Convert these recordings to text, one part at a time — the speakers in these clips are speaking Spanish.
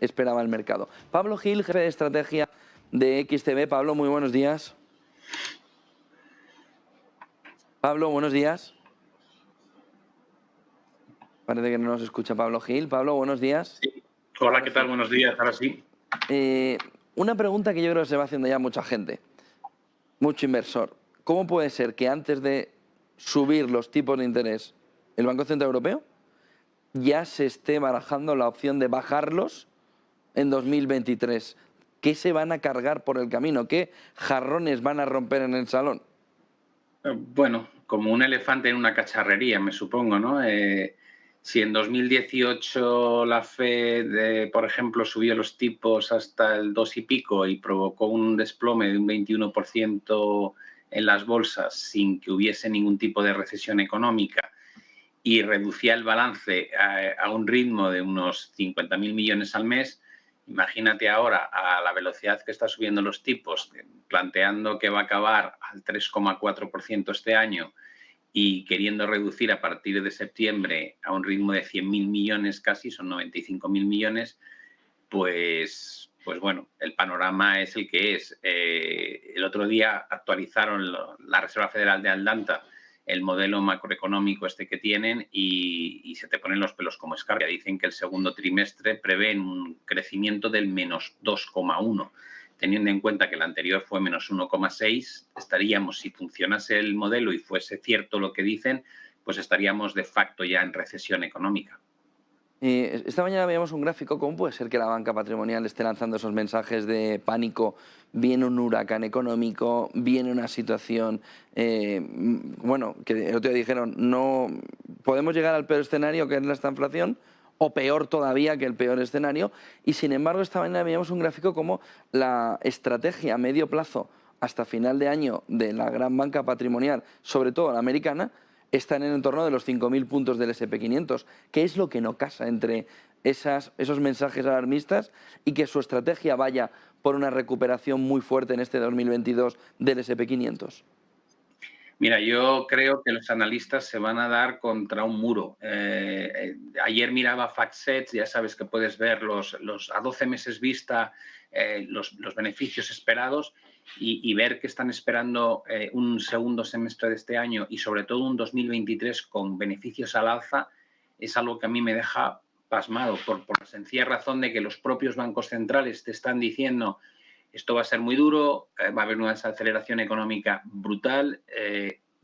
esperaba el mercado. Pablo Gil, jefe de estrategia de XTB. Pablo, muy buenos días. Pablo, buenos días. Parece que no nos escucha Pablo Gil. Pablo, buenos días. Sí. Hola, ¿qué tal? Buenos días. Ahora sí. Una pregunta que yo creo que se va haciendo ya mucha gente, mucho inversor. ¿Cómo puede ser que antes de subir los tipos de interés el Banco Central Europeo ya se esté barajando la opción de bajarlos en 2023? ¿Qué se van a cargar por el camino? ¿Qué jarrones van a romper en el salón? Bueno, como un elefante en una cacharrería, me supongo, ¿no? Si en 2018 la Fed, por ejemplo, subió los tipos hasta el 2 y pico y provocó un desplome de un 21% en las bolsas sin que hubiese ningún tipo de recesión económica y reducía el balance a un ritmo de unos 50.000 millones al mes, imagínate ahora a la velocidad que está subiendo los tipos, planteando que va a acabar al 3,4% este año y queriendo reducir a partir de septiembre a un ritmo de 100.000 millones casi, son 95.000 millones, pues bueno, el panorama es el que es. El otro día actualizaron la Reserva Federal de Atlanta el modelo macroeconómico este que tienen y se te ponen los pelos como escarpia. Dicen que el segundo trimestre prevén un crecimiento del menos 2,1. Teniendo en cuenta que el anterior fue menos 1,6, estaríamos, si funcionase el modelo y fuese cierto lo que dicen, pues estaríamos de facto ya en recesión económica. Esta mañana veíamos un gráfico. ¿Cómo puede ser que la banca patrimonial esté lanzando esos mensajes de pánico? Viene un huracán económico, viene una situación, bueno, que el otro día dijeron, no podemos llegar al peor escenario, que es esta inflación, o peor todavía que el peor escenario. Y sin embargo, esta mañana veíamos un gráfico como la estrategia a medio plazo hasta final de año de la gran banca patrimonial, sobre todo la americana, está en el entorno de los 5.000 puntos del S&P500. ¿Qué es lo que no casa entre esos mensajes alarmistas y que su estrategia vaya por una recuperación muy fuerte en este 2022 del S&P500? Mira, yo creo que los analistas se van a dar contra un muro. Ayer miraba FactSet, ya sabes que puedes ver los a 12 meses vista los beneficios esperados y ver que están esperando un segundo semestre de este año y sobre todo un 2023 con beneficios al alza, es algo que a mí me deja pasmado por la sencilla razón de que los propios bancos centrales te están diciendo esto va a ser muy duro, va a haber una desaceleración económica brutal,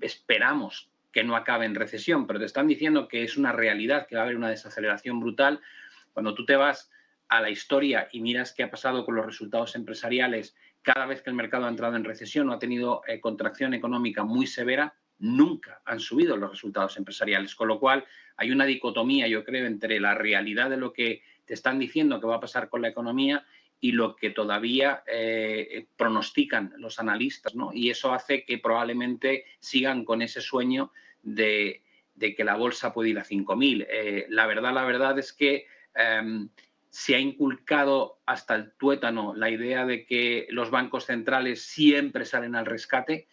esperamos que no acabe en recesión, pero te están diciendo que es una realidad, que va a haber una desaceleración brutal. Cuando tú te vas a la historia y miras qué ha pasado con los resultados empresariales, cada vez que el mercado ha entrado en recesión o ha tenido contracción económica muy severa, nunca han subido los resultados empresariales, con lo cual hay una dicotomía, yo creo, entre la realidad de lo que te están diciendo que va a pasar con la economía y lo que todavía pronostican los analistas, ¿no? Y eso hace que probablemente sigan con ese sueño de que la bolsa puede ir a 5.000. La verdad es que se ha inculcado hasta el tuétano la idea de que los bancos centrales siempre salen al rescate,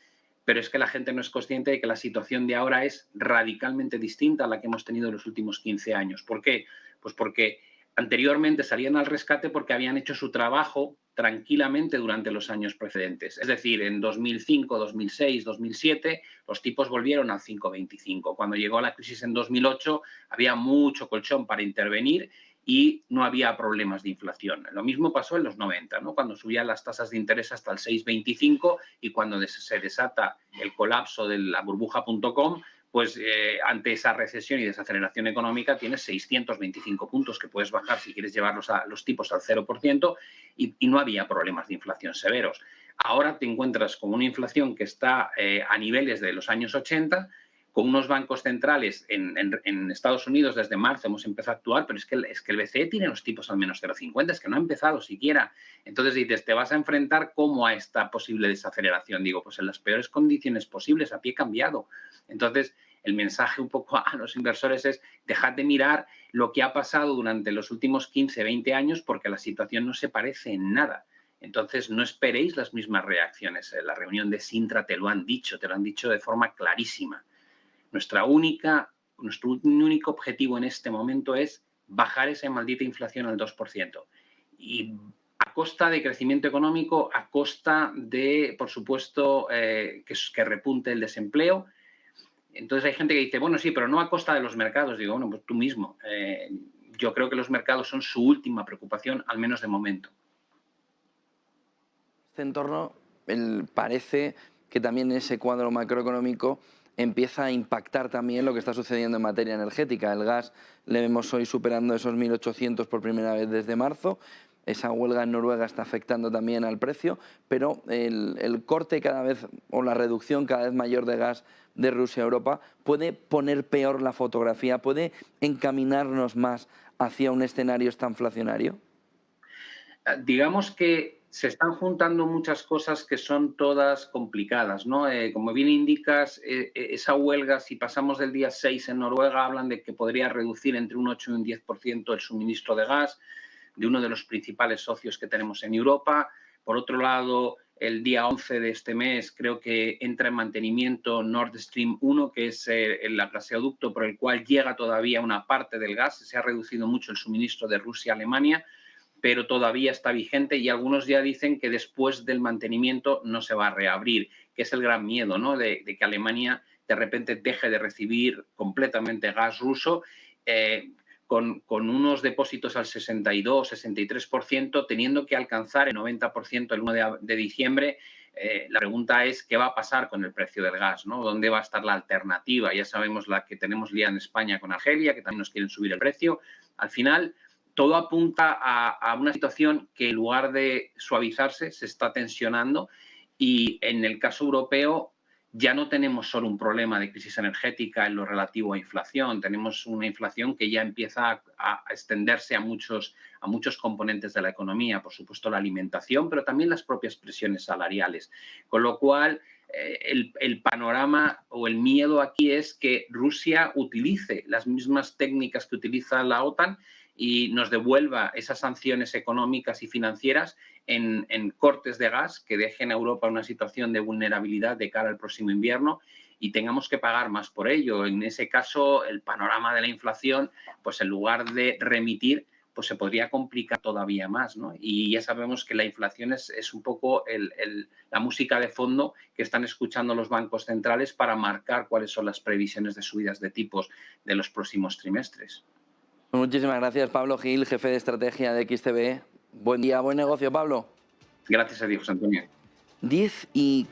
pero es que la gente no es consciente de que la situación de ahora es radicalmente distinta a la que hemos tenido en los últimos 15 años. ¿Por qué? Pues porque anteriormente salían al rescate porque habían hecho su trabajo tranquilamente durante los años precedentes. Es decir, en 2005, 2006, 2007, los tipos volvieron al 5,25. Cuando llegó la crisis en 2008, había mucho colchón para intervenir y no había problemas de inflación. Lo mismo pasó en los 90, ¿no? Cuando subían las tasas de interés hasta el 6,25 y cuando se desata el colapso de la burbuja.com, pues ante esa recesión y desaceleración económica tienes 625 puntos que puedes bajar si quieres llevarlos a los tipos al 0% y no había problemas de inflación severos. Ahora te encuentras con una inflación que está a niveles de los años 80, con unos bancos centrales en Estados Unidos desde marzo hemos empezado a actuar, pero es que el BCE tiene los tipos al menos 0,50, es que no ha empezado siquiera. Entonces dices, te vas a enfrentar ¿cómo a esta posible desaceleración? Digo, pues en las peores condiciones posibles, a pie cambiado. Entonces, el mensaje un poco a los inversores es dejad de mirar lo que ha pasado durante los últimos 15, 20 años porque la situación no se parece en nada. Entonces, no esperéis las mismas reacciones. En la reunión de Sintra te lo han dicho de forma clarísima. Nuestro único objetivo en este momento es bajar esa maldita inflación al 2%. a costa de crecimiento económico, a costa de, por supuesto, que repunte el desempleo. Entonces hay gente que dice, bueno, sí, pero no a costa de los mercados. Digo, bueno, pues tú mismo. Yo creo que los mercados son su última preocupación, al menos de momento. Este entorno parece que también ese cuadro macroeconómico empieza a impactar también lo que está sucediendo en materia energética. El gas le vemos hoy superando esos 1.800 por primera vez desde marzo. Esa huelga en Noruega está afectando también al precio, pero el corte cada vez o la reducción cada vez mayor de gas de Rusia a Europa puede poner peor la fotografía, puede encaminarnos más hacia un escenario estanflacionario. Digamos que se están juntando muchas cosas que son todas complicadas, ¿no? Como bien indicas, esa huelga, si pasamos del día 6 en Noruega, hablan de que podría reducir entre un 8 y un 10% el suministro de gas de uno de los principales socios que tenemos en Europa. Por otro lado, el día 11 de este mes creo que entra en mantenimiento Nord Stream 1, que es el gaseoducto por el cual llega todavía una parte del gas. Se ha reducido mucho el suministro de Rusia a Alemania, pero todavía está vigente y algunos ya dicen que después del mantenimiento no se va a reabrir, que es el gran miedo, ¿no? de que Alemania de repente deje de recibir completamente gas ruso, con unos depósitos al 62, 63%, teniendo que alcanzar el 90% el 1 de diciembre. La pregunta es qué va a pasar con el precio del gas, ¿no? ¿Dónde va a estar la alternativa? Ya sabemos la que tenemos liada en España con Argelia, que también nos quieren subir el precio. Al final, todo apunta a una situación que en lugar de suavizarse se está tensionando y en el caso europeo ya no tenemos solo un problema de crisis energética en lo relativo a inflación, tenemos una inflación que ya empieza a extenderse a muchos componentes de la economía, por supuesto la alimentación, pero también las propias presiones salariales. Con lo cual, el panorama o el miedo aquí es que Rusia utilice las mismas técnicas que utiliza la OTAN y nos devuelva esas sanciones económicas y financieras en cortes de gas que dejen a Europa en una situación de vulnerabilidad de cara al próximo invierno y tengamos que pagar más por ello. En ese caso, el panorama de la inflación, pues en lugar de remitir, pues se podría complicar todavía más, ¿no? Y ya sabemos que la inflación es un poco la música de fondo que están escuchando los bancos centrales para marcar cuáles son las previsiones de subidas de tipos de los próximos trimestres. Muchísimas gracias, Pablo Gil, jefe de estrategia de XTB. Buen día, buen negocio, Pablo. Gracias a Dios, Antonio. 10:15.